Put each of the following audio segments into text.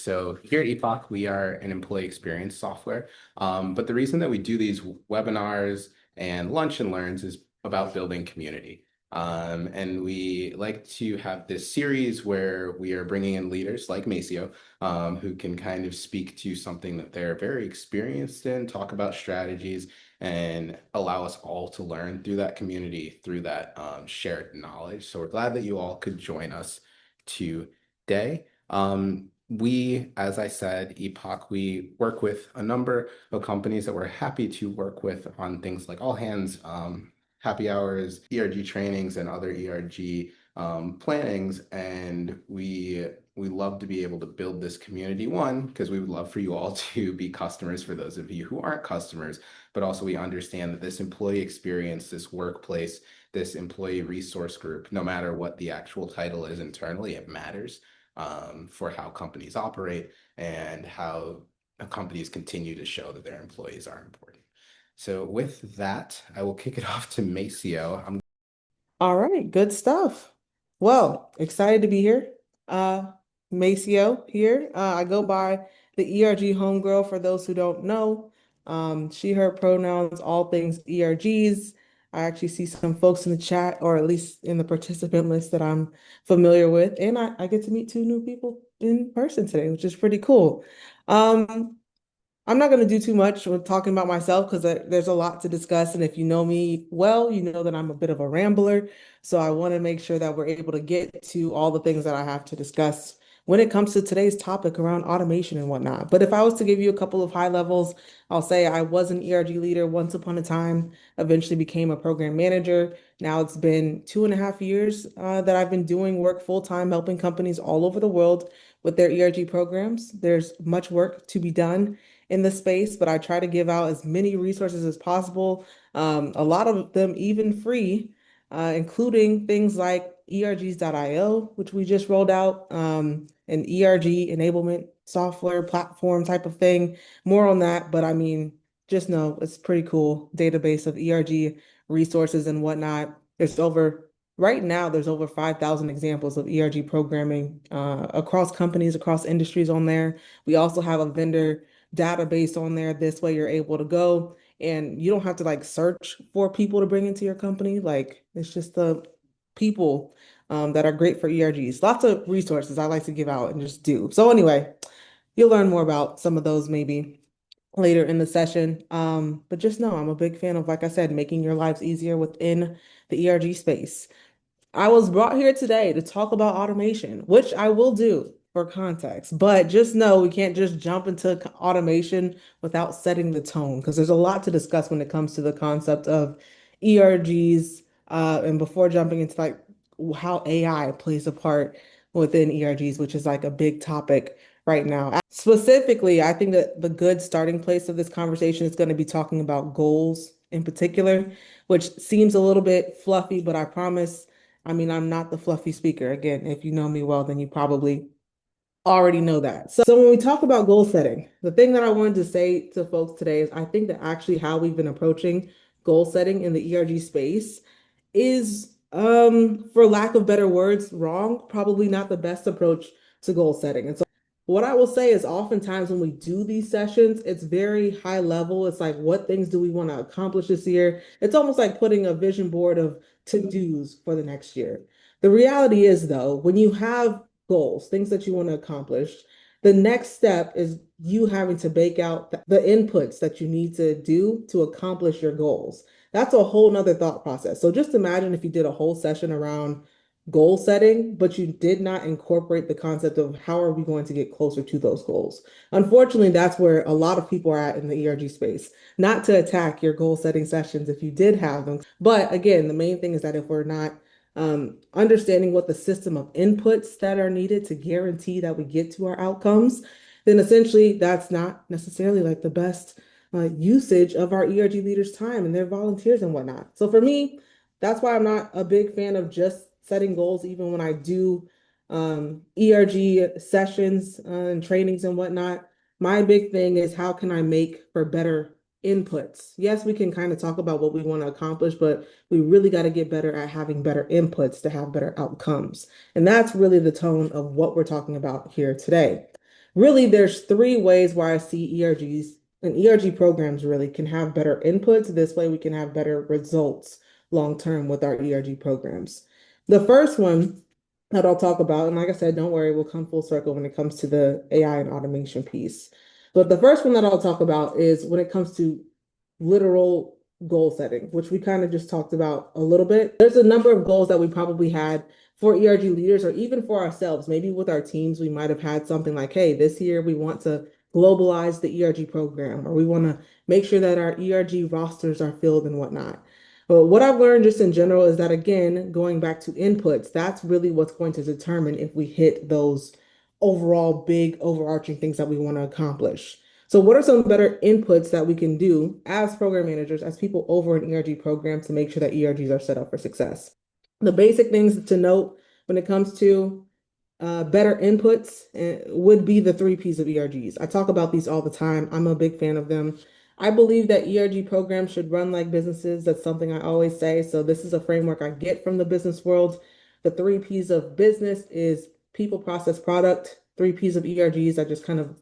So here at Epoch, we are an employee experience software. But the reason that we do these webinars and lunch and learns is about building community. And we like to have this series where we are bringing in leaders like Maceo, who can kind of speak to something that they're very experienced in, talk about strategies, and allow us all to learn through that community, through that shared knowledge. So we're glad that you all could join us today. We, as I said, Epoch, we work with a number of companies that we're happy to work with on things like all hands, happy hours, ERG trainings, and other ERG plannings. And we love to be able to build this community, one, because we would love for you all to be customers for those of you who aren't customers, but also we understand that this employee experience, this workplace, this employee resource group, no matter what the actual title is internally, it matters for how companies operate and how companies continue to show that their employees are important. So with that, I will kick it off to Maceo. All right, good stuff. Well, excited to be here. Maceo here. I go by the ERG Homegirl for those who don't know. She, her pronouns, all things ERGs. I actually see some folks in the chat, or at least in the participant list that I'm familiar with. And I get to meet two new people in person today, which is pretty cool. Um, I'm not going to do too much with talking about myself because there's a lot to discuss. And if you know me well, you know that I'm a bit of a rambler. So I want to make sure that we're able to get to all the things that I have to discuss when it comes to today's topic around automation and whatnot. But if I was to give you a couple of high levels, I'll say I was an ERG leader once upon a time, eventually became a program manager. Now it's been 2.5 years that I've been doing work full time, helping companies all over the world with their ERG programs. There's much work to be done in the space, but I try to give out as many resources as possible, a lot of them even free, including things like ERGs.io, which we just rolled out, an ERG enablement software platform type of thing. More on that, but I mean, just know it's pretty cool database of ERG resources and whatnot. Right now, there's over 5,000 examples of ERG programming across companies, across industries on there. We also have a vendor database on there. This way you're able to go and you don't have to like search for people to bring into your company. Like it's just the people that are great for ERGs. Lots of resources I like to give out and just do. So anyway, you'll learn more about some of those maybe later in the session. But just know I'm a big fan of, like I said, making your lives easier within the ERG space. I was brought here today to talk about automation, which I will do for context, but just know we can't just jump into automation without setting the tone because there's a lot to discuss when it comes to the concept of ERGs, and before jumping into like how AI plays a part within ERGs, which is like a big topic right now. Specifically, I think that the good starting place of this conversation is going to be talking about goals in particular, which seems a little bit fluffy, but I promise. I mean, I'm not the fluffy speaker. Again, if you know me well, then you probably already know that. So when we talk about goal setting, the thing that I wanted to say to folks today is I think that actually how we've been approaching goal setting in the ERG space is, for lack of better words, wrong, probably not the best approach to goal setting. And so what I will say is oftentimes when we do these sessions, it's very high level. It's like, what things do we want to accomplish this year? It's almost like putting a vision board of to-dos for the next year. The reality is, though, when you have goals, things that you want to accomplish, the next step is you having to bake out the inputs that you need to do to accomplish your goals. That's a whole nother thought process. So just imagine if you did a whole session around goal setting, but you did not incorporate the concept of how are we going to get closer to those goals. Unfortunately, that's where a lot of people are at in the ERG space. Not to attack your goal setting sessions if you did have them, but again, the main thing is that if we're not understanding what the system of inputs that are needed to guarantee that we get to our outcomes, then essentially that's not necessarily like the best usage of our ERG leaders' time and their volunteers and whatnot. So for me, that's why I'm not a big fan of just setting goals, even when I do ERG sessions and trainings and whatnot. My big thing is how can I make for better inputs? Yes, we can kind of talk about what we want to accomplish, but we really got to get better at having better inputs to have better outcomes. And that's really the tone of what we're talking about here today. Really, there's three ways why I see ERGs and ERG programs really can have better inputs. This way we can have better results long term with our ERG programs. The first one that I'll talk about, and like I said, don't worry, we'll come full circle when it comes to the AI and automation piece. But the first one that I'll talk about is when it comes to literal goal setting, which we kind of just talked about a little bit. There's a number of goals that we probably had for ERG leaders or even for ourselves. Maybe with our teams, we might have had something like, hey, this year we want to globalize the ERG program, or we want to make sure that our ERG rosters are filled and whatnot. But what I've learned just in general is that, again, going back to inputs, that's really what's going to determine if we hit those overall big overarching things that we want to accomplish. So what are some better inputs that we can do as program managers, as people over an ERG program to make sure that ERGs are set up for success? The basic things to note when it comes to better inputs would be the three P's of ERGs. I talk about these all the time. I'm a big fan of them. I believe that ERG programs should run like businesses. That's something I always say. So this is a framework I get from the business world. The three P's of business is people, process, product. Three P's of ERGs, I just kind of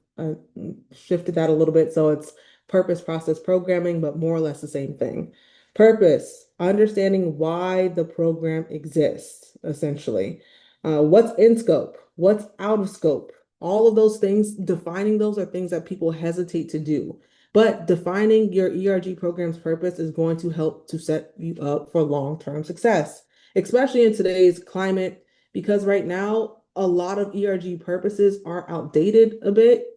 shifted that a little bit. So it's purpose, process, programming, but more or less the same thing. Purpose, understanding why the program exists, essentially. What's in scope? What's out of scope? All of those things, defining those are things that people hesitate to do. But defining your ERG program's purpose is going to help to set you up for long-term success, especially in today's climate, because right now, a lot of ERG purposes are outdated a bit,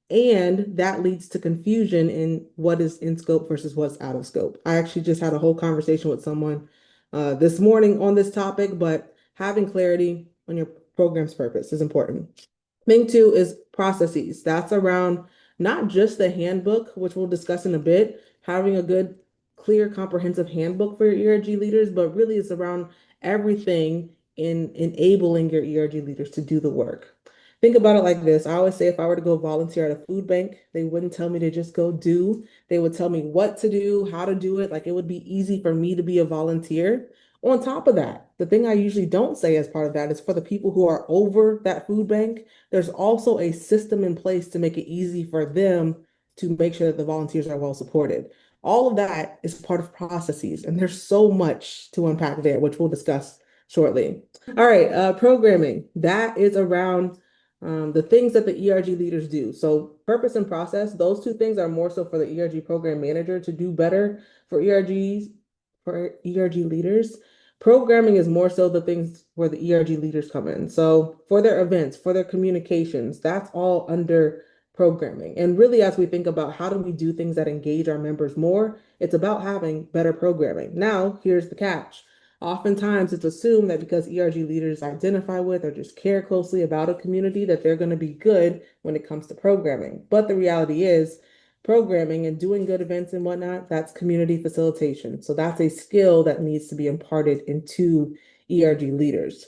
and that leads to confusion in what is in scope versus what's out of scope. I actually just had a whole conversation with someone this morning on this topic, but having clarity on your program's purpose is important. Thing two is processes. That's around not just the handbook, which we'll discuss in a bit, having a good, clear, comprehensive handbook for your ERG leaders, but really it's around everything in enabling your ERG leaders to do the work. Think about it like this. I always say if I were to go volunteer at a food bank, they wouldn't tell me to just go do. They would tell me what to do, how to do it. Like it would be easy for me to be a volunteer. On top of that, the thing I usually don't say as part of that is for the people who are over that food bank, there's also a system in place to make it easy for them to make sure that the volunteers are well supported. All of that is part of processes, and there's so much to unpack there, which we'll discuss shortly. All right, programming. That is around the things that the ERG leaders do. So purpose and process, those two things are more so for the ERG program manager to do better for ERGs, for ERG leaders. Programming is more so the things where the ERG leaders come in. So for their events, for their communications, that's all under programming. And really, as we think about how do we do things that engage our members more, it's about having better programming. Now, here's the catch. Oftentimes, it's assumed that because ERG leaders identify with or just care closely about a community, that they're going to be good when it comes to programming. But the reality is, programming and doing good events and whatnot, that's community facilitation. So that's a skill that needs to be imparted into ERG leaders.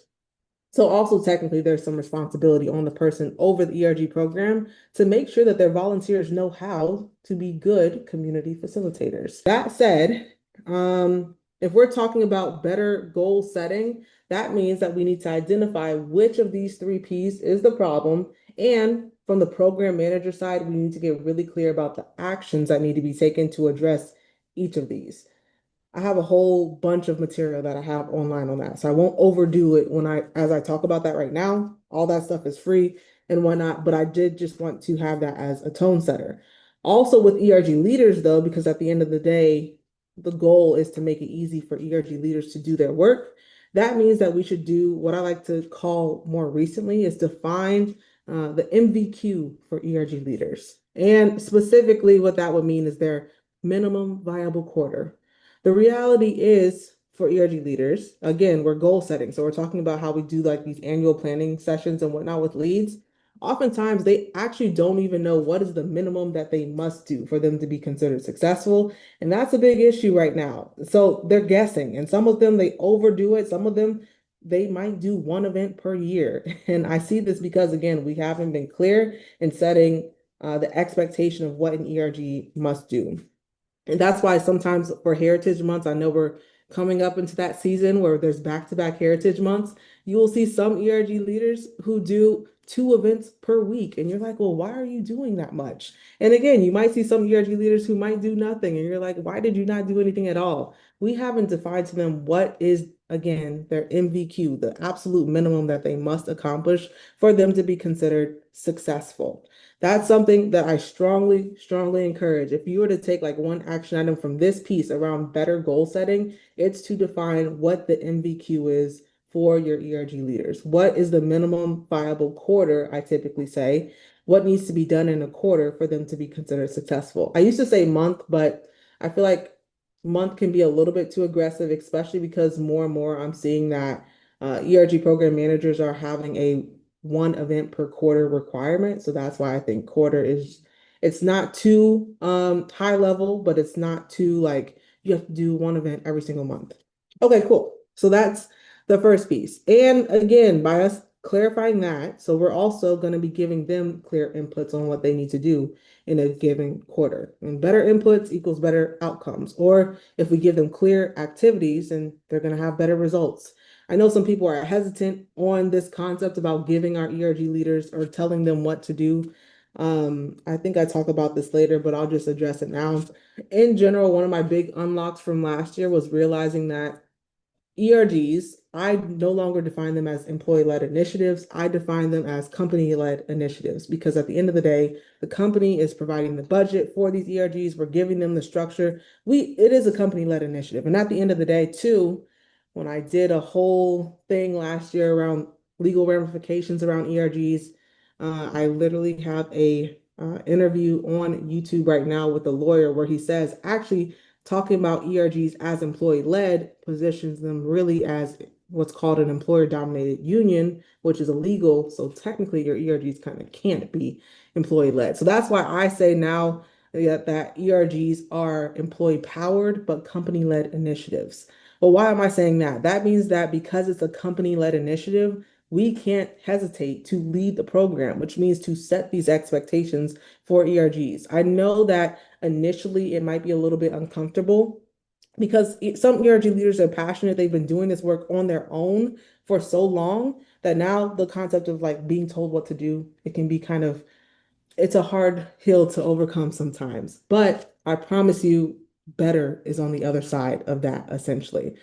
So also technically there's some responsibility on the person over the ERG program to make sure that their volunteers know how to be good community facilitators. That said, if we're talking about better goal setting, that means that we need to identify which of these three P's is the problem. And from the program manager side, we need to get really clear about the actions that need to be taken to address each of these. I have a whole bunch of material that I have online on that. So I won't overdo it as I talk about that right now. All that stuff is free and whatnot, but I did just want to have that as a tone setter. Also with ERG leaders though, because at the end of the day, the goal is to make it easy for ERG leaders to do their work. That means that we should do what I like to call more recently is define the MVQ for ERG leaders. And specifically what that would mean is their minimum viable quarter. The reality is for ERG leaders, again, we're goal setting. So we're talking about how we do like these annual planning sessions and whatnot with leads. Oftentimes they actually don't even know what is the minimum that they must do for them to be considered successful. And that's a big issue right now. So they're guessing, and some of them they overdo it. Some of them they might do one event per year. And I see this because again, we haven't been clear in setting the expectation of what an ERG must do. And that's why sometimes for Heritage Months, I know we're coming up into that season where there's back-to-back Heritage Months. You will see some ERG leaders who do 2 events per week. And you're like, well, why are you doing that much? And again, you might see some ERG leaders who might do nothing. And you're like, why did you not do anything at all? We haven't defined to them what is, again, their MVQ, the absolute minimum that they must accomplish for them to be considered successful. That's something that I strongly, strongly encourage. If you were to take like one action item from this piece around better goal setting, it's to define what the MVQ is for your ERG leaders. What is the minimum viable quarter, I typically say? What needs to be done in a quarter for them to be considered successful? I used to say month, but I feel like month can be a little bit too aggressive, especially because more and more I'm seeing that ERG program managers are having a 1 event per quarter requirement. So that's why I think quarter is, it's not too high level, but it's not too like you have to do 1 event every single month. Okay, cool. So that's the first piece. And again, by us clarifying that, so we're also going to be giving them clear inputs on what they need to do in a given quarter. And better inputs equals better outcomes. Or if we give them clear activities, and they're going to have better results. I know some people are hesitant on this concept about giving our ERG leaders or telling them what to do. I think I talk about this later, but I'll just address it now. In general, one of my big unlocks from last year was realizing that ERGs, I no longer define them as employee-led initiatives. I define them as company-led initiatives because at the end of the day, the company is providing the budget for these ERGs. We're giving them the structure. It is a company-led initiative. And at the end of the day, too, when I did a whole thing last year around legal ramifications around ERGs, I literally have a interview on YouTube right now with a lawyer where he says, actually, talking about ERGs as employee-led positions them really as what's called an employer-dominated union, which is illegal. So technically, your ERGs kind of can't be employee-led. So that's why I say now that ERGs are employee-powered but company-led initiatives. Well, why am I saying that? That means that because it's a company-led initiative, we can't hesitate to lead the program, which means to set these expectations for ERGs. I know that initially it might be a little bit uncomfortable because some ERG leaders are passionate. They've been doing this work on their own for so long that now the concept of like being told what to do, it can be kind of, it's a hard hill to overcome sometimes. But I promise you, better is on the other side of that, essentially.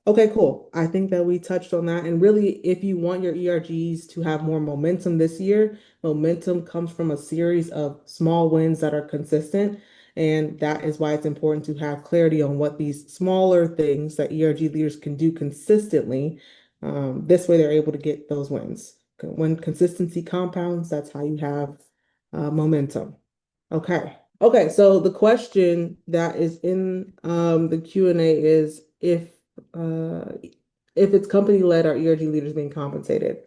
Okay, cool. I think that we touched on that. And really, if you want your ERGs to have more momentum this year, momentum comes from a series of small wins that are consistent. And that is why it's important to have clarity on what these smaller things that ERG leaders can do consistently. This way, they're able to get those wins. When consistency compounds, that's how you have momentum. Okay. Okay, so the question that is in the Q&A is if it's company led, are ERG leaders being compensated?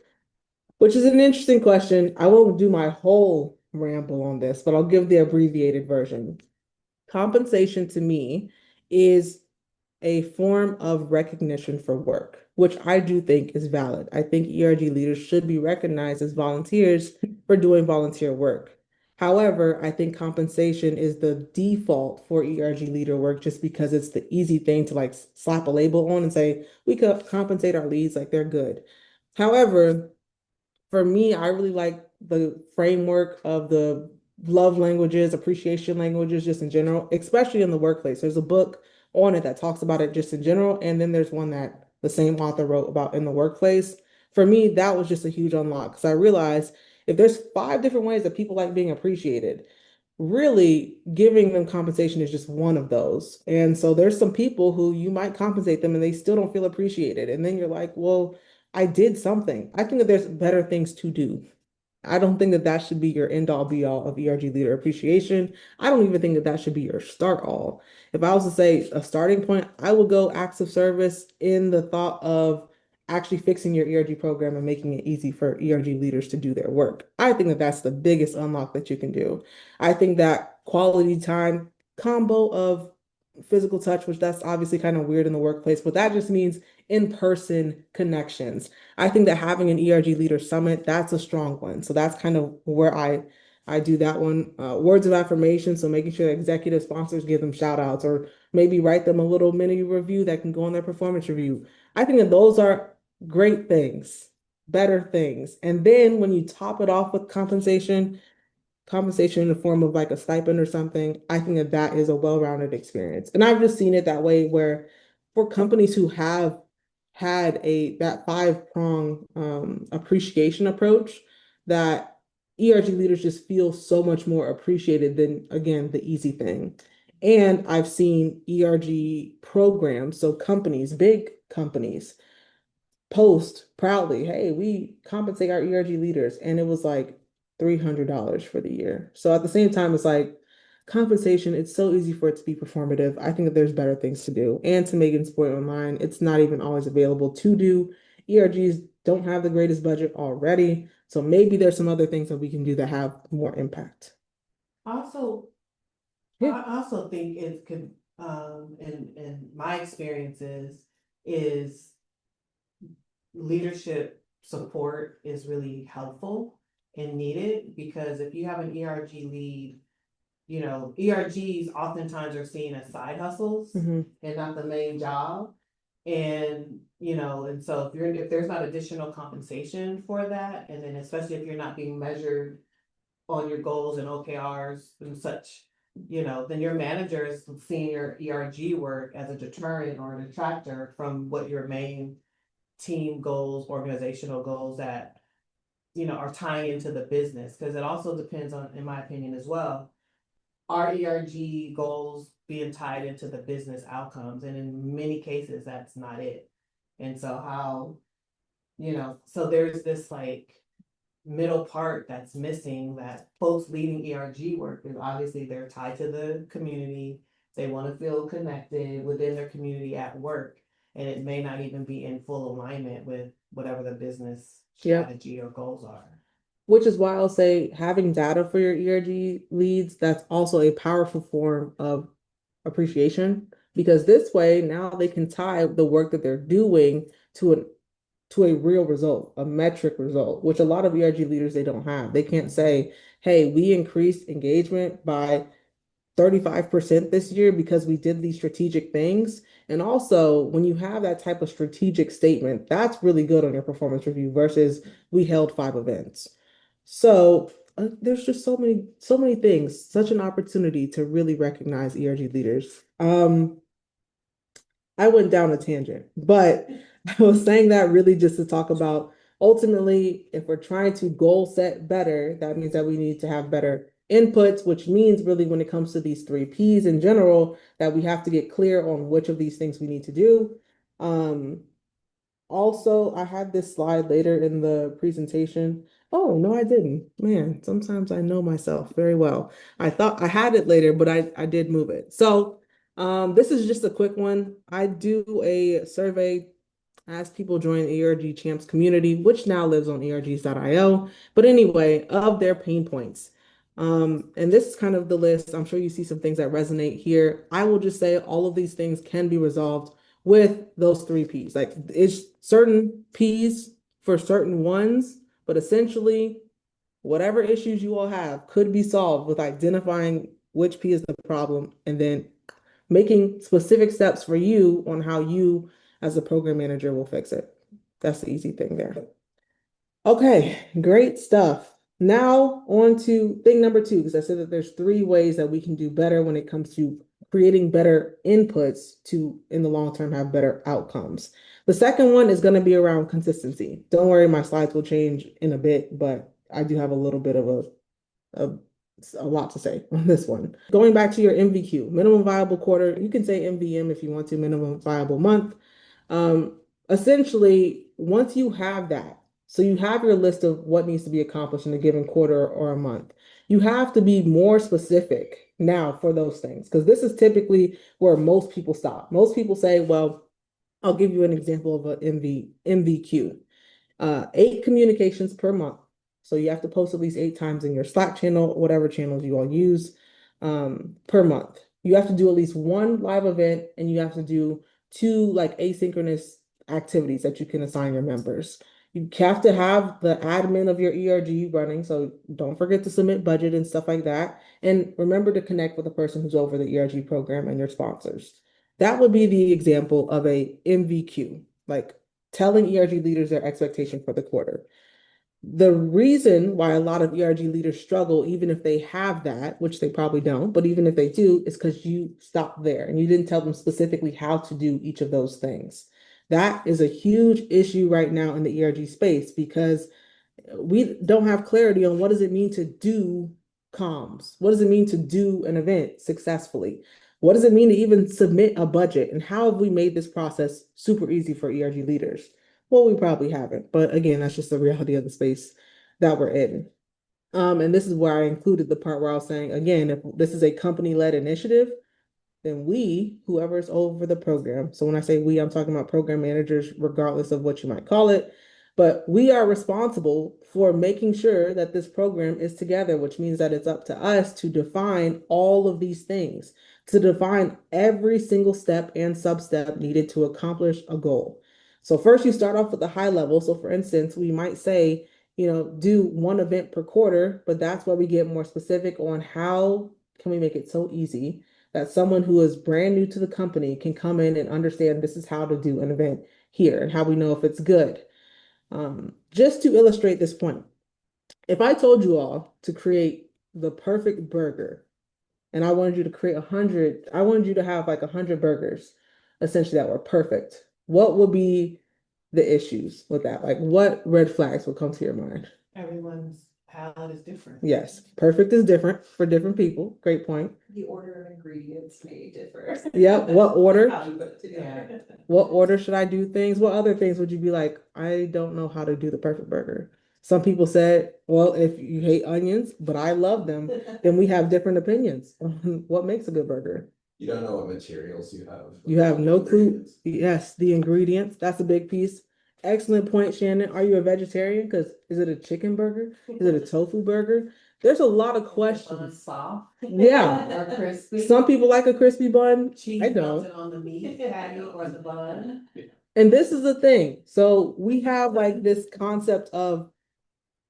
Which is an interesting question. I won't do my whole ramble on this, but I'll give the abbreviated version. Compensation to me is a form of recognition for work, which I do think is valid. I think ERG leaders should be recognized as volunteers for doing volunteer work. However, I think compensation is the default for ERG leader work just because it's the easy thing to like slap a label on and say, we could compensate our leads like they're good. However, for me, I really like the framework of the love languages, appreciation languages, just in general, especially in the workplace. There's a book on it that talks about it just in general, and then there's one that the same author wrote about in the workplace. For me, that was just a huge unlock because I realized if there's 5 different ways that people like being appreciated, really giving them compensation is just one of those. And so there's some people who you might compensate them and they still don't feel appreciated. And then you're like, well, I did something. I think that there's better things to do. I don't think that that should be your end all be all of ERG leader appreciation. I don't even think that that should be your start all. If I was to say a starting point, I would go acts of service in the thought of actually fixing your ERG program and making it easy for ERG leaders to do their work. I think that that's the biggest unlock that you can do. I think that quality time combo of physical touch, which that's obviously kind of weird in the workplace, but that just means in-person connections. I think that having an ERG leader summit, that's a strong one. So that's kind of where I do that one. Words of affirmation, so making sure that executive sponsors give them shout outs or maybe write them a little mini review that can go on their performance review. I think that those are great things. better things. And then when you top it off with compensation in the form of like a stipend or something, I think that that is a well-rounded experience. And I've just seen it that way where for companies who have had a that five-prong appreciation approach, that ERG leaders just feel so much more appreciated than again the easy thing. And I've seen ERG programs, so companies, big companies post proudly, hey, we compensate our ERG leaders. And it was like $300 for the year. So at the same time, it's like compensation, it's so easy for it to be performative. I think that there's better things to do. And to Megan's point online, it's not even always available to do. ERGs don't have the greatest budget already. So maybe there's some other things that we can do that have more impact. Also, Yeah. I also think it could, in my experiences, is leadership support is really helpful and needed, because if you have an ERG lead, you know, ERGs oftentimes are seen as side hustles Mhm. and not the main job. And, you know, and so if there's not additional compensation for that, and then especially if you're not being measured on your goals and OKRs and such, you know, then your manager is seeing your ERG work as a deterrent or a detractor from what your main team goals, organizational goals that, you know, are tying into the business. Because it also depends on, in my opinion as well, are ERG goals being tied into the business outcomes? And in many cases, that's not it. And so how, you know, so there's this like middle part that's missing, that folks leading ERG work is obviously they're tied to the community. They want to feel connected within their community at work. And it may not even be in full alignment with whatever the business Yep. strategy or goals are. Which is why I'll say having data for your ERG leads, that's also a powerful form of appreciation, because this way now they can tie the work that they're doing to a real result, a metric result, which a lot of ERG leaders they don't have. They can't say, hey, we increased engagement by 35% this year because we did these strategic things. And also, when you have that type of strategic statement, that's really good on your performance review versus we held 5 events. So there's just so many things, such an opportunity to really recognize ERG leaders. I went down a tangent, but I was saying that really just to talk about ultimately, if we're trying to goal set better, that means that we need to have better inputs, which means really when it comes to these 3 Ps in general, that we have to get clear on which of these things we need to do. Um, Also, I had this slide later in the presentation. Oh, no, I didn't. Man, sometimes I know myself very well. I thought I had it later, but I did move it. So this is just a quick one. I do a survey as people join ERG Champs community, which now lives on ergs.io. But anyway, of their pain points. And this is kind of the list. I'm sure you see some things that resonate here. I will just say all of these things can be resolved with those 3 Ps. Like it's certain Ps for certain ones, but essentially whatever issues you all have could be solved with identifying which P is the problem and then making specific steps for you on how you as a program manager will fix it. That's the easy thing there. Okay, great stuff. Now on to thing number 2, because I said that there's 3 ways that we can do better when it comes to creating better inputs to, in the long term, have better outcomes. The second one is going to be around consistency. Don't worry, my slides will change in a bit, but I do have a little bit of a, a lot to say on this one. Going back to your MVQ, minimum viable quarter, you can say MVM if you want to, minimum viable month. Essentially, once you have that, so you have your list of what needs to be accomplished in a given quarter or a month, you have to be more specific now for those things, because this is typically where most people stop. Most people say, well, I'll give you an example of an MVQ. 8 communications per month. So you have to post at least 8 times in your Slack channel, whatever channels you all use, per month. You have to do at least 1 live event, and you have to do 2 like asynchronous activities that you can assign your members. You have to have the admin of your ERG running, so don't forget to submit budget and stuff like that. And remember to connect with the person who's over the ERG program and your sponsors. That would be the example of a MVQ, like telling ERG leaders their expectation for the quarter. The reason why a lot of ERG leaders struggle, even if they have that, which they probably don't, but even if they do, is because you stopped there and you didn't tell them specifically how to do each of those things. That is a huge issue right now in the ERG space because we don't have clarity on what does it mean to do comms? What does it mean to do an event successfully? What does it mean to even submit a budget? And how have we made this process super easy for ERG leaders? Well, we probably haven't, but again, that's just the reality of the space that we're in. And this is where I included the part where I was saying, again, if this is a company-led initiative, then we, whoever's over the program, so when I say we, I'm talking about program managers, regardless of what you might call it, but we are responsible for making sure that this program is together, which means that it's up to us to define all of these things, to define every single step and sub-step needed to accomplish a goal. So first you start off with the high level. So for instance, we might say, do one event per quarter, but that's where we get more specific on how can we make it so easy that someone who is brand new to the company can come in and understand this is how to do an event here and how we know if it's good. Just to illustrate this point, if I told you all to create the perfect burger and I wanted you to create 100, I wanted you to have like 100 burgers essentially that were perfect, what would be the issues with that? Like what red flags would come to your mind? Everyone's palate is different. Yes, perfect is different for different people. Great point. The order of ingredients may differ. Yep, what order? How you put it together. What order should I do things? What other things would you be like, I don't know how to do the perfect burger? Some people said, well, if you hate onions, but I love them, then we have different opinions on what makes a good burger. You don't know what materials you have. You have no clue. Ingredients. Yes, the ingredients. That's a big piece. Excellent point, Shannon. Are you a vegetarian? Because is it a chicken burger? Is it a tofu burger? There's a lot of questions. Soft. Yeah. Or crispy. Some people like a crispy bun. Cheese I don't. melted on the meat patty or the bun. And this is the thing. So we have like this concept of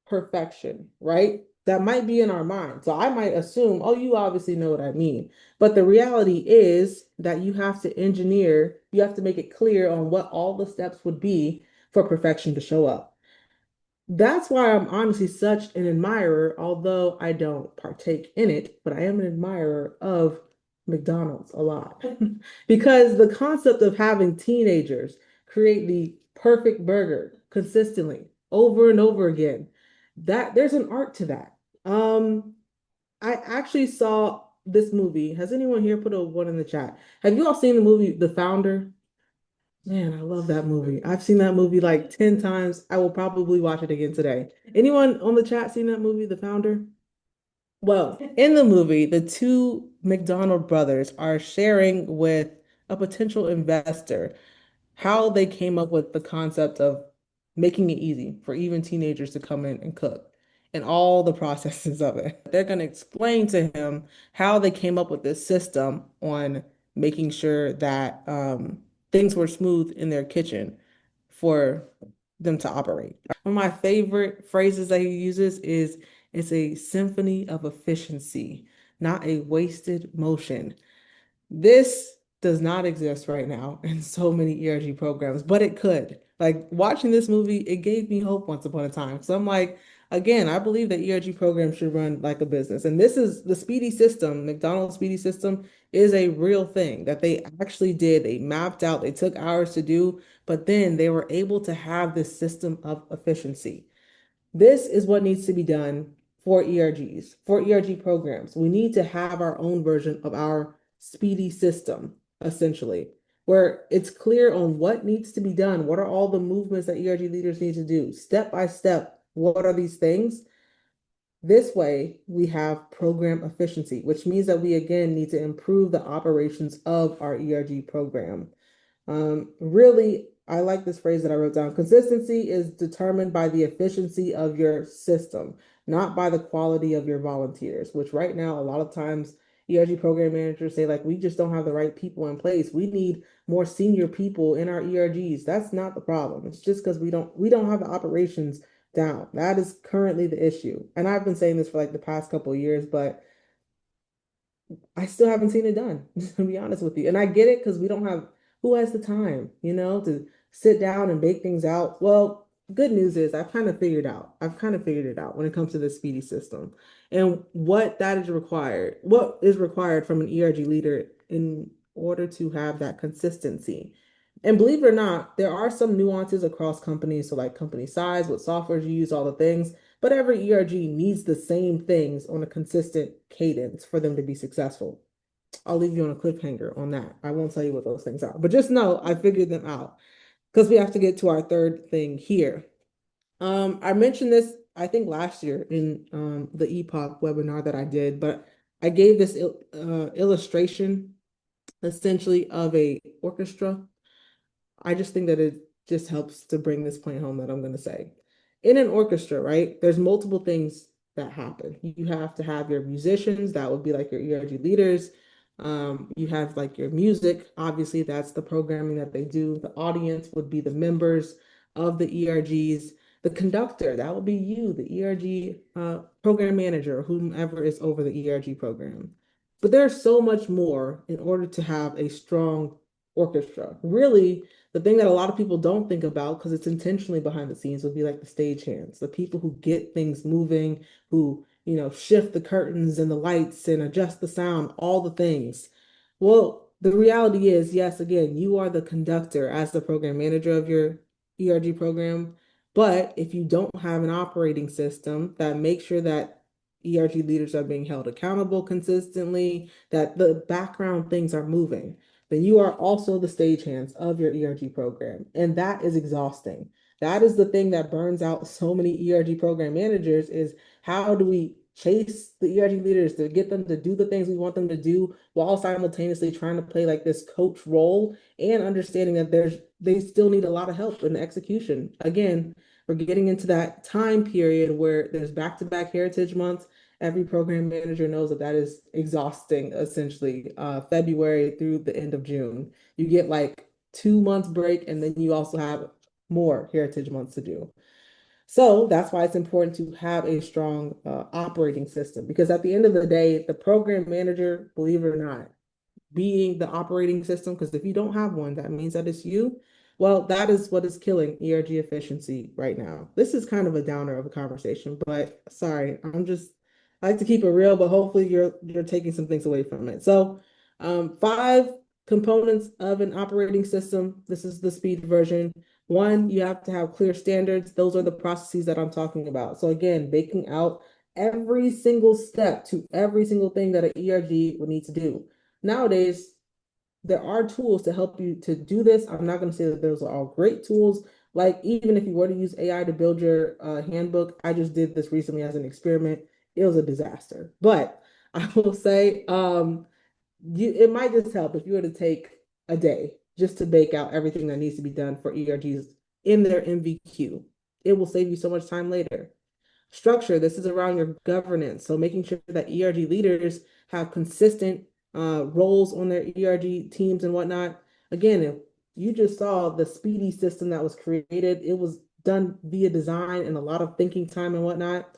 perfection, right? That might be in our mind. So I might assume, oh, you obviously know what I mean. But the reality is that you have to engineer, you have to make it clear on what all the steps would be for perfection to show up. That's why I'm honestly such an admirer, although I don't partake in it, but I am an admirer of McDonald's a lot. Because the concept of having teenagers create the perfect burger consistently over and over again, that there's an art to that. I actually saw this movie. Has anyone here put a one in the chat? Have you all seen the movie The Founder? Man, I love that movie. I've seen that movie like 10 times. I will probably watch it again today. Anyone on the chat seen that movie, The Founder? Well, in the movie, the two McDonald brothers are sharing with a potential investor how they came up with the concept of making it easy for even teenagers to come in and cook and all the processes of it. They're going to explain to him how they came up with this system on making sure that things were smooth in their kitchen for them to operate. One of my favorite phrases that he uses is it's a symphony of efficiency, not a wasted motion. This does not exist right now in so many ERG programs, but it could. Like watching this movie, it gave me hope once upon a time. So I'm like, again, I believe that ERG programs should run like a business. And this is the Speedy system, McDonald's Speedy system is a real thing that they actually did. They mapped out, they took hours to do, but then they were able to have this system of efficiency. This is what needs to be done for ERGs, for ERG programs. We need to have our own version of our Speedy system, essentially, where it's clear on what needs to be done. What are all the movements that ERG leaders need to do? Step by step, what are these things? This way, we have program efficiency, which means that we again need to improve the operations of our ERG program. Really, I like this phrase that I wrote down. Consistency is determined by the efficiency of your system, not by the quality of your volunteers, which right now, a lot of times, ERG program managers say, like, we just don't have the right people in place. We need more senior people in our ERGs. That's not the problem. It's just because we don't have the operations down. That is currently the issue. And I've been saying this for like the past couple of years, but I still haven't seen it done, to be honest with you. And I get it because we don't have who has the time, to sit down and bake things out. Well, good news is I've kind of figured out. I've kind of figured it out when it comes to the speedy system and what is required from an ERG leader in order to have that consistency. And believe it or not, there are some nuances across companies. So like company size, what software you use, all the things, but every ERG needs the same things on a consistent cadence for them to be successful. I'll leave you on a cliffhanger on that. I won't tell you what those things are, but just know I figured them out because we have to get to our third thing here. I mentioned this, I think last year in the Epoch webinar that I did, but I gave this illustration essentially of a orchestra. I just think that it just helps to bring this point home that I'm going to say. In an orchestra, right, there's multiple things that happen. You have to have your musicians, that would be like your ERG leaders. You have like your music, obviously, that's the programming that they do. The audience would be the members of the ERGs. The conductor, that would be you, the ERG program manager, whomever is over the ERG program. But there's so much more in order to have a strong orchestra. Really, the thing that a lot of people don't think about because it's intentionally behind the scenes would be like the stagehands, the people who get things moving, who, shift the curtains and the lights and adjust the sound, all the things. Well, the reality is, yes, again, you are the conductor as the program manager of your ERG program. But if you don't have an operating system that makes sure that ERG leaders are being held accountable consistently, that the background things are moving, then you are also the stagehands of your ERG program. And that is exhausting. That is the thing that burns out so many ERG program managers is how do we chase the ERG leaders to get them to do the things we want them to do while simultaneously trying to play like this coach role and understanding that they still need a lot of help in the execution. Again, we're getting into that time period where there's back-to-back heritage months. Every program manager knows that is exhausting, essentially, February through the end of June. You get like 2 months break, and then you also have more heritage months to do. So that's why it's important to have a strong operating system, because at the end of the day, the program manager, believe it or not, being the operating system, because if you don't have one, that means that it's you. Well, that is what is killing ERG efficiency right now. This is kind of a downer of a conversation, but sorry, I like to keep it real, but hopefully you're taking some things away from it. So 5 components of an operating system. This is the speed version. 1, you have to have clear standards. Those are the processes that I'm talking about. So again, baking out every single step to every single thing that an ERG would need to do. Nowadays, there are tools to help you to do this. I'm not going to say that those are all great tools. Like even if you were to use AI to build your handbook, I just did this recently as an experiment. It was a disaster. But I will say it might just help if you were to take a day just to bake out everything that needs to be done for ERGs in their MVQ. It will save you so much time later. Structure, this is around your governance. So making sure that ERG leaders have consistent roles on their ERG teams and whatnot. Again, if you just saw the speedy system that was created, it was done via design and a lot of thinking time and whatnot.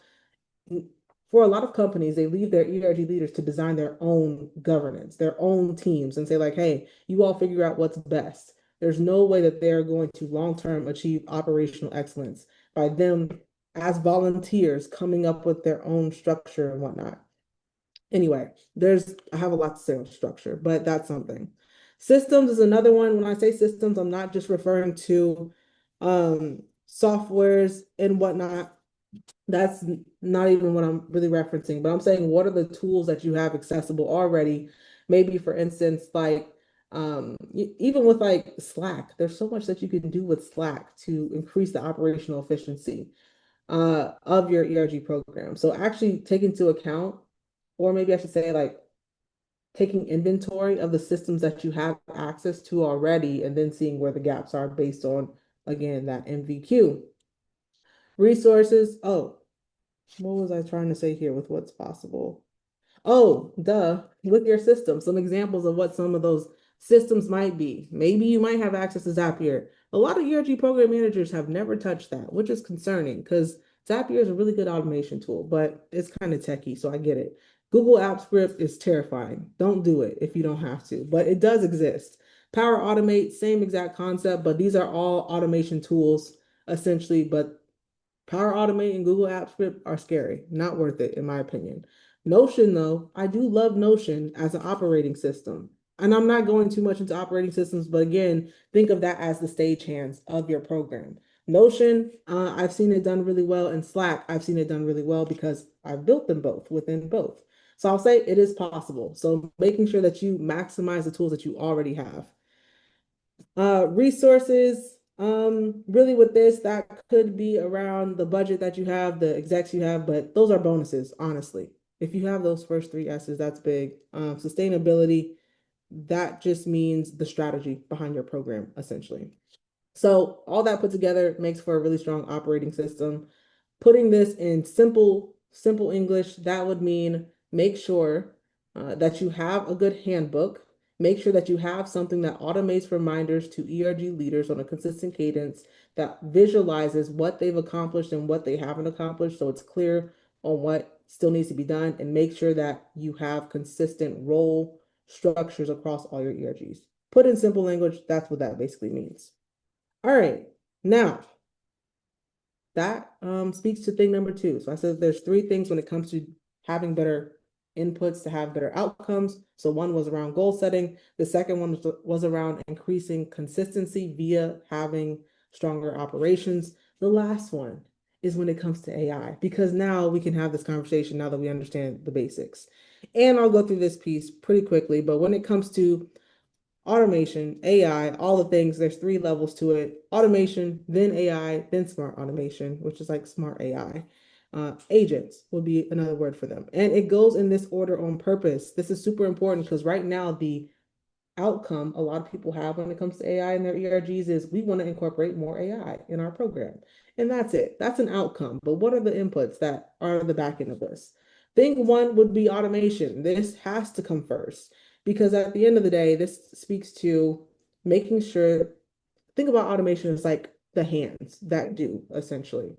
For a lot of companies, they leave their ERG leaders to design their own governance, their own teams, and say like, hey, you all figure out what's best. There's no way that they're going to long-term achieve operational excellence by them as volunteers coming up with their own structure and whatnot. Anyway, I have a lot to say on structure, but that's something. Systems is another one. When I say systems, I'm not just referring to softwares and whatnot. That's not even what I'm really referencing, but I'm saying what are the tools that you have accessible already? Maybe for instance, like even with like Slack, there's so much that you can do with Slack to increase the operational efficiency of your ERG program. So actually take into account, or maybe I should say like taking inventory of the systems that you have access to already and then seeing where the gaps are based on, again, that MVQ. Resources. Oh, what was I trying to say here with what's possible? Oh, duh, with your system, some examples of what some of those systems might be. Maybe you might have access to Zapier. A lot of ERG program managers have never touched that, which is concerning because Zapier is a really good automation tool, but it's kind of techy, so I get it. Google Apps Script is terrifying. Don't do it if you don't have to, but it does exist. Power Automate, same exact concept, but these are all automation tools essentially, but Power Automate and Google Apps Script are scary, not worth it in my opinion. Notion though, I do love Notion as an operating system. And I'm not going too much into operating systems, but again, think of that as the stagehands of your program. Notion, I've seen it done really well, and Slack, I've seen it done really well because I've built them both within both. So I'll say it is possible. So making sure that you maximize the tools that you already have. Resources, really with this, that could be around the budget that you have, the execs you have, but those are bonuses, honestly. If you have those first three S's, that's big. Sustainability, that just means the strategy behind your program, essentially. So all that put together makes for a really strong operating system. Putting this in simple English, that would mean make sure that you have a good handbook. Make sure that you have something that automates reminders to ERG leaders on a consistent cadence that visualizes what they've accomplished and what they haven't accomplished, so it's clear on what still needs to be done, and make sure that you have consistent role structures across all your ERGs. Put in simple language, that's what that basically means. All right, now that speaks to thing number two. So I said there's three things when it comes to having better inputs to have better outcomes. So one was around goal setting. The second one was around increasing consistency via having stronger operations. The last one is when it comes to AI, because now we can have this conversation now that we understand the basics. And I'll go through this piece pretty quickly, but when it comes to automation, AI, all the things, there's three levels to it. Automation, then AI, then smart automation, which is like smart AI. Agents would be another word for them. And it goes in this order on purpose. This is super important because right now the outcome a lot of people have when it comes to AI and their ERGs is we want to incorporate more AI in our program. And that's it. That's an outcome. But what are the inputs that are the back end of this? Thing one would be automation. This has to come first because at the end of the day, this speaks to making sure, think about automation as like the hands that do essentially.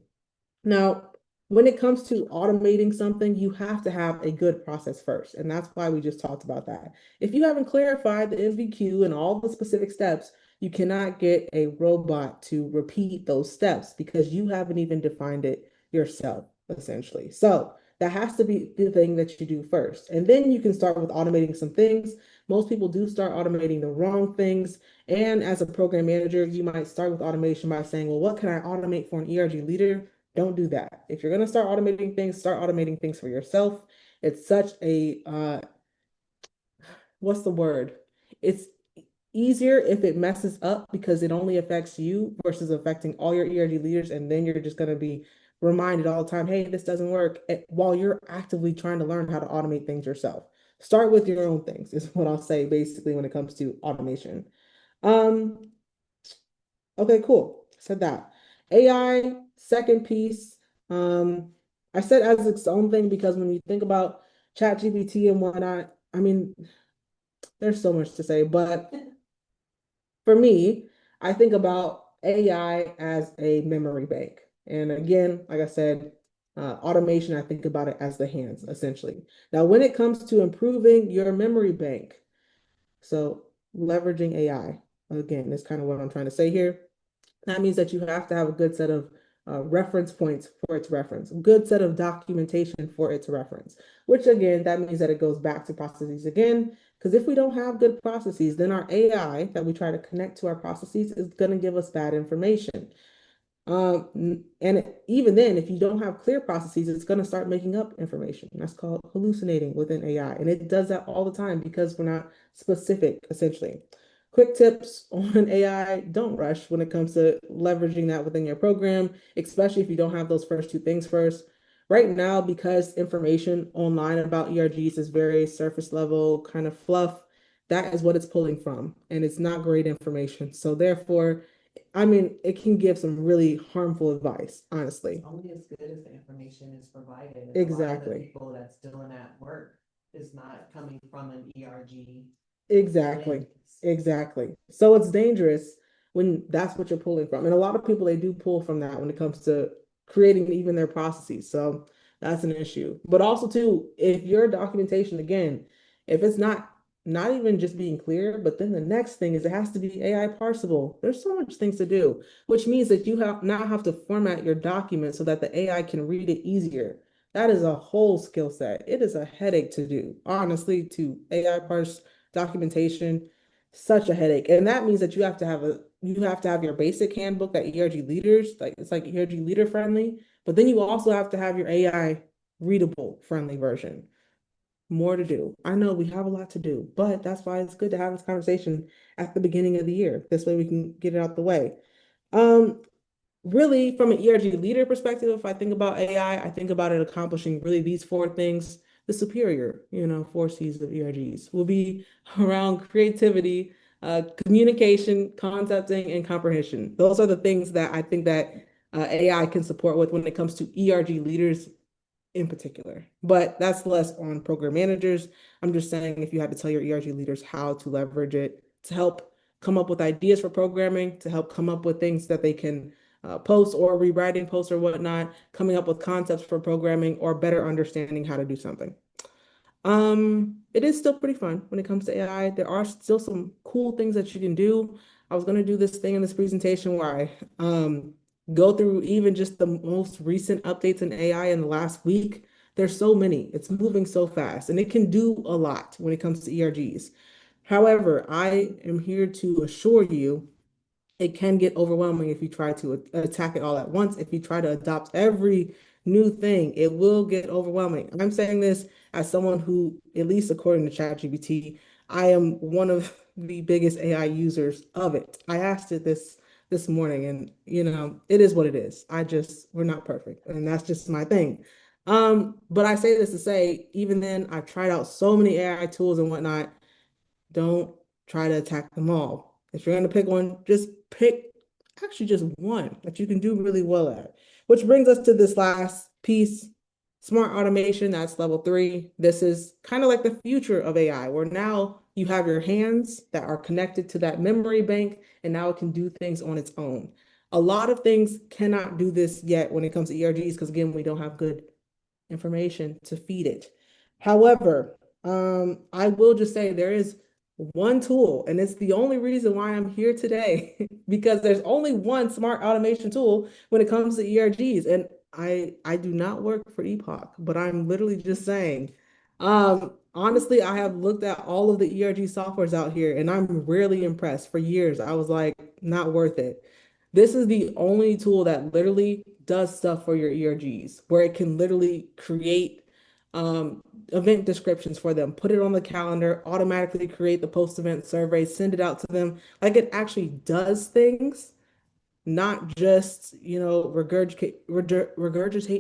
Now, when it comes to automating something, you have to have a good process first. And that's why we just talked about that. If you haven't clarified the MVQ and all the specific steps, you cannot get a robot to repeat those steps because you haven't even defined it yourself, essentially. So that has to be the thing that you do first. And then you can start with automating some things. Most people do start automating the wrong things. And as a program manager, you might start with automation by saying, well, what can I automate for an ERG leader? Don't do that. If you're going to start automating things, start automating things for yourself. It's such a, what's the word? It's easier if it messes up because it only affects you versus affecting all your ERG leaders. And then you're just going to be reminded all the time, hey, this doesn't work while you're actively trying to learn how to automate things yourself. Start with your own things is what I'll say basically when it comes to automation. Okay, cool. Said that. AI, second piece. I said as its own thing because when you think about ChatGPT and whatnot, I mean, there's so much to say, but for me, I think about AI as a memory bank. And again, like I said, automation, I think about it as the hands, essentially. Now, when it comes to improving your memory bank, so leveraging AI, again, is kind of what I'm trying to say here. That means that you have to have a good set of reference points for its reference, good set of documentation for its reference, which again, that means that it goes back to processes again, because if we don't have good processes, then our AI that we try to connect to our processes is going to give us bad information. And even then, if you don't have clear processes, it's going to start making up information. That's called hallucinating within AI. And it does that all the time because we're not specific, essentially. Quick tips on AI, don't rush when it comes to leveraging that within your program, especially if you don't have those first two things first. Right now, because information online about ERGs is very surface level, kind of fluff, that is what it's pulling from. And it's not great information. So therefore, I mean, it can give some really harmful advice, honestly. Only as good as the information is provided. And a lot of the Exactly. people that's doing that work is not coming from an ERG. Exactly. lens. Exactly. So it's dangerous when that's what you're pulling from. And a lot of people, they do pull from that when it comes to creating even their processes. So that's an issue. But also too, if your documentation, again, if it's not not even just being clear, but then the next thing is it has to be AI parsable. There's so much things to do, which means that you now have to format your document so that the AI can read it easier. That is a whole skill set. It is a headache to do, honestly, to AI parse documentation, such a headache. And that means that you have to have your basic handbook that ERG leaders, like it's like ERG leader friendly, but then you also have to have your AI readable friendly version. More to do. I know we have a lot to do, but that's why it's good to have this conversation at the beginning of the year. This way we can get it out the way. Um, Really, from an ERG leader perspective, if I think about AI, I think about it accomplishing really these four things. The superior, four C's of ERGs will be around creativity, communication, concepting, and comprehension. Those are the things that I think that AI can support with when it comes to ERG leaders in particular. But that's less on program managers. I'm just saying if you had to tell your ERG leaders how to leverage it to help come up with ideas for programming, to help come up with things that they can post or rewriting posts or whatnot, coming up with concepts for programming or better understanding how to do something. It is still pretty fun when it comes to AI. There are still some cool things that you can do. I was going to do this thing in this presentation where I go through even just the most recent updates in AI in the last week. There's so many. It's moving so fast, and it can do a lot when it comes to ERGs. However, I am here to assure you it can get overwhelming if you try to attack it all at once. If you try to adopt every new thing, it will get overwhelming. I'm saying this as someone who, at least according to ChatGPT, I am one of the biggest AI users of it. I asked it this morning, and it is what it is. We're not perfect, and that's just my thing. But I say this to say, even then, I've tried out so many AI tools and whatnot. Don't try to attack them all. If you're going to pick one, just pick actually just one that you can do really well at. Which brings us to this last piece, smart automation. That's level 3. This is kind of like the future of AI, where now you have your hands that are connected to that memory bank, and now it can do things on its own. A lot of things cannot do this yet when it comes to ERGs, because again, we don't have good information to feed it. However, I will just say there is one tool, and it's the only reason why I'm here today, because there's only one smart automation tool when it comes to ERGs. And I do not work for Epoch, but I'm literally just saying, honestly, I have looked at all of the ERG softwares out here, and I'm rarely impressed. For years, I was like, not worth it. This is the only tool that literally does stuff for your ERGs, where it can literally create event descriptions for them, put it on the calendar, automatically create the post-event survey, send it out to them. Like it actually does things, not just, regurgitate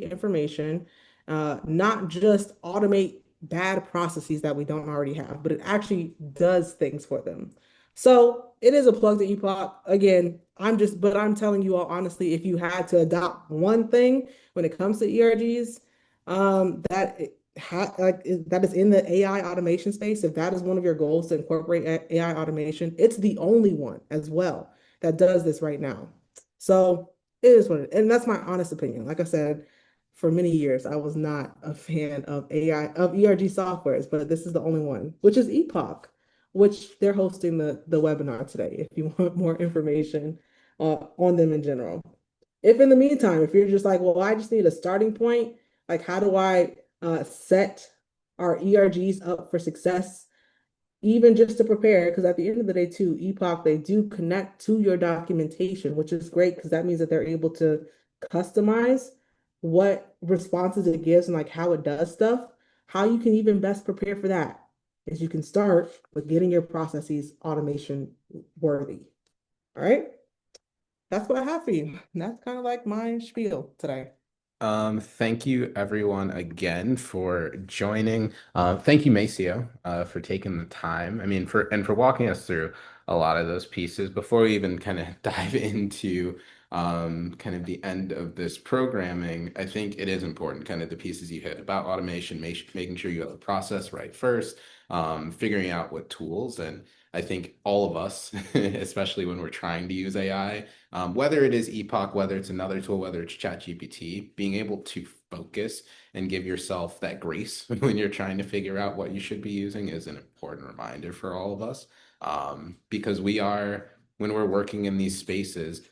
information, not just automate bad processes that we don't already have, but it actually does things for them. So it is a plug to Epoch. Again, but I'm telling you all honestly, if you had to adopt one thing when it comes to ERGs, that is in the AI automation space, if that is one of your goals to incorporate AI automation, it's the only one as well that does this right now. So it is what it is. And that's my honest opinion. Like I said, for many years, I was not a fan of ERG softwares, but this is the only one, which is Epoch, which they're hosting the webinar today if you want more information on them in general. If in the meantime, if you're just like, well, I just need a starting point, like how do I set our ERGs up for success, even just to prepare, because at the end of the day, too, Epoch, they do connect to your documentation, which is great because that means that they're able to customize what responses it gives and like how it does stuff. How you can even best prepare for that is you can start with getting your processes automation worthy. All right. That's what I have for you. And that's kind of like my spiel today. Thank you everyone again for joining. Thank you, Maceo, for taking the time. I mean, for walking us through a lot of those pieces before we even kind of dive into kind of the end of this programming, I think it is important, kind of the pieces you hit about automation, making sure you have the process right first, figuring out what tools. And I think all of us, especially when we're trying to use AI, whether it is Epoch, whether it's another tool, whether it's ChatGPT, being able to focus and give yourself that grace when you're trying to figure out what you should be using is an important reminder for all of us. Because when we're working in these spaces,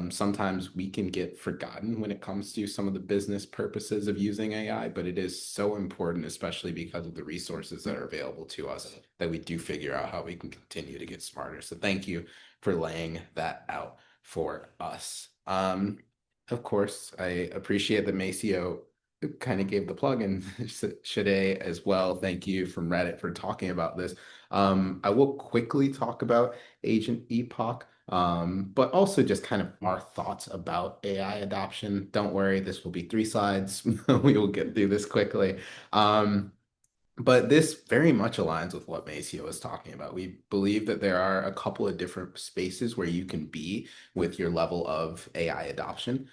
sometimes we can get forgotten when it comes to some of the business purposes of using AI, but it is so important, especially because of the resources that are available to us, that we do figure out how we can continue to get smarter. So thank you for laying that out for us. Of course, I appreciate that Maceo kind of gave the plug, and Shade as well. Thank you from Reddit for talking about this. I will quickly talk about Agent Epoch, but also just kind of our thoughts about AI adoption. Don't worry, this will be 3 slides. We will get through this quickly. But this very much aligns with what Maceo was talking about. We believe that there are a couple of different spaces where you can be with your level of AI adoption.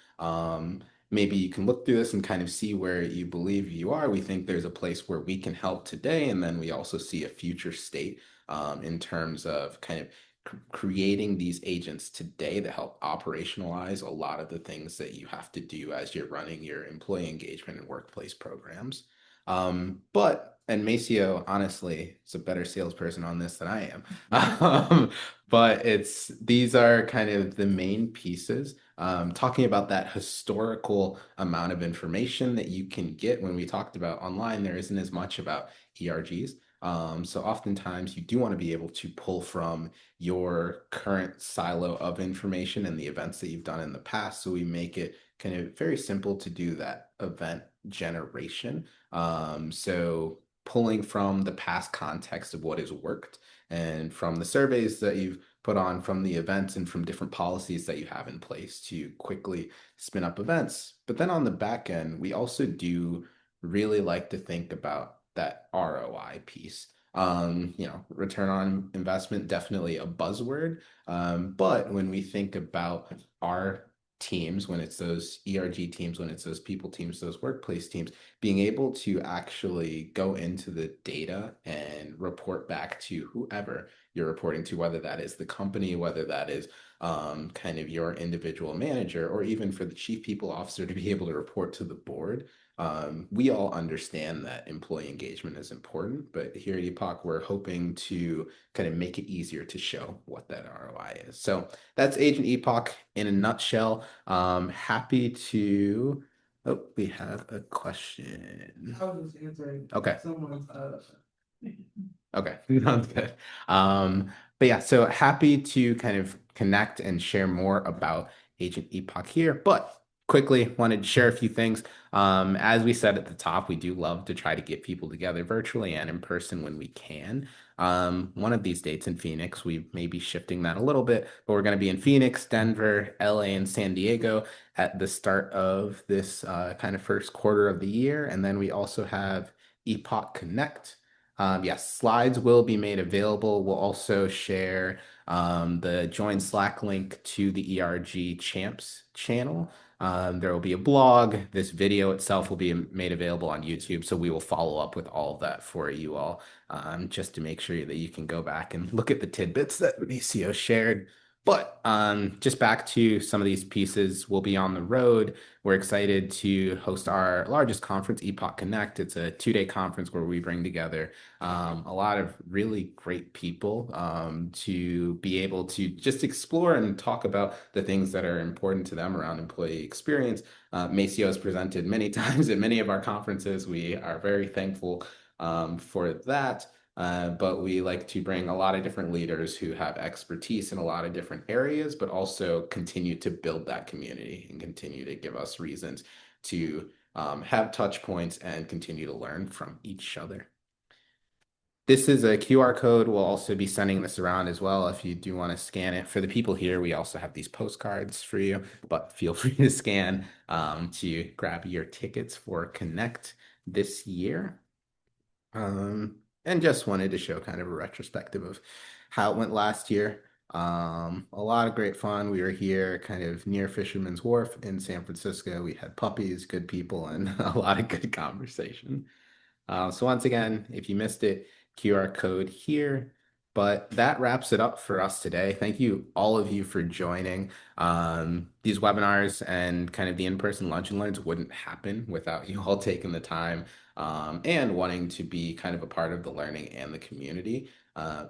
Maybe you can look through this and kind of see where you believe you are. We think there's a place where we can help today, and then we also see a future state in terms of kind of creating these agents today that help operationalize a lot of the things that you have to do as you're running your employee engagement and workplace programs. And Maceo, honestly, is a better salesperson on this than I am. But these are kind of the main pieces. Talking about that historical amount of information that you can get. When we talked about online, there isn't as much about ERGs. So oftentimes you do want to be able to pull from your current silo of information and the events that you've done in the past. So we make it kind of very simple to do that event generation. So pulling from the past context of what has worked and from the surveys that you've put on, from the events and from different policies that you have in place to quickly spin up events. But then on the back end, we also do really like to think about that ROI piece. Return on investment, definitely a buzzword. But when we think about our teams, when it's those ERG teams, when it's those people teams, those workplace teams, being able to actually go into the data and report back to whoever you're reporting to, whether that is the company, whether that is kind of your individual manager, or even for the chief people officer to be able to report to the board. We all understand that employee engagement is important, but here at Epoch, we're hoping to kind of make it easier to show what that ROI is. So that's Agent Epoch in a nutshell. Happy to. Oh, we have a question. I was just answering Okay. someone's Okay, sounds good. But yeah, so happy to kind of connect and share more about Agent Epoch here. But quickly, wanted to share a few things. As we said at the top, we do love to try to get people together virtually and in person when we can. One of these dates in Phoenix, we may be shifting that a little bit, but we're going to be in Phoenix, Denver, LA, and San Diego at the start of this kind of first quarter of the year. And then we also have Epoch Connect. Yes, slides will be made available. We'll also share the join Slack link to the ERG Champs channel. There will be a blog. This video itself will be made available on YouTube. So we will follow up with all of that for you all, just to make sure that you can go back and look at the tidbits that Maceo shared. But just back to some of these pieces, we'll be on the road. We're excited to host our largest conference, Epoch Connect. It's a 2-day conference where we bring together a lot of really great people to be able to just explore and talk about the things that are important to them around employee experience. Maceo has presented many times at many of our conferences. We are very thankful for that. But we like to bring a lot of different leaders who have expertise in a lot of different areas, but also continue to build that community and continue to give us reasons to have touch points and continue to learn from each other. This is a QR code. We'll also be sending this around as well if you do want to scan it. For the people here, we also have these postcards for you, but feel free to scan to grab your tickets for Connect this year. And just wanted to show kind of a retrospective of how it went last year. A lot of great fun. We were here kind of near Fisherman's Wharf in San Francisco. We had puppies, good people, and a lot of good conversation. So once again, if you missed it, QR code here. But that wraps it up for us today. Thank you, all of you, for joining. These webinars and kind of the in-person lunch and learns wouldn't happen without you all taking the time and wanting to be kind of a part of the learning and the community.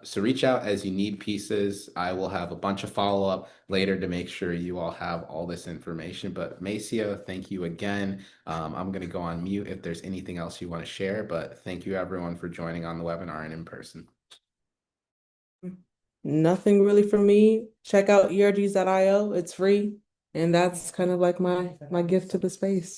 So reach out as you need pieces. I will have a bunch of follow-up later to make sure you all have all this information. But Maceo, thank you again. I'm going to go on mute if there's anything else you want to share, but thank you everyone for joining on the webinar and in person. Nothing really for me. Check out ergs.io. It's free. And that's kind of like my gift to the space.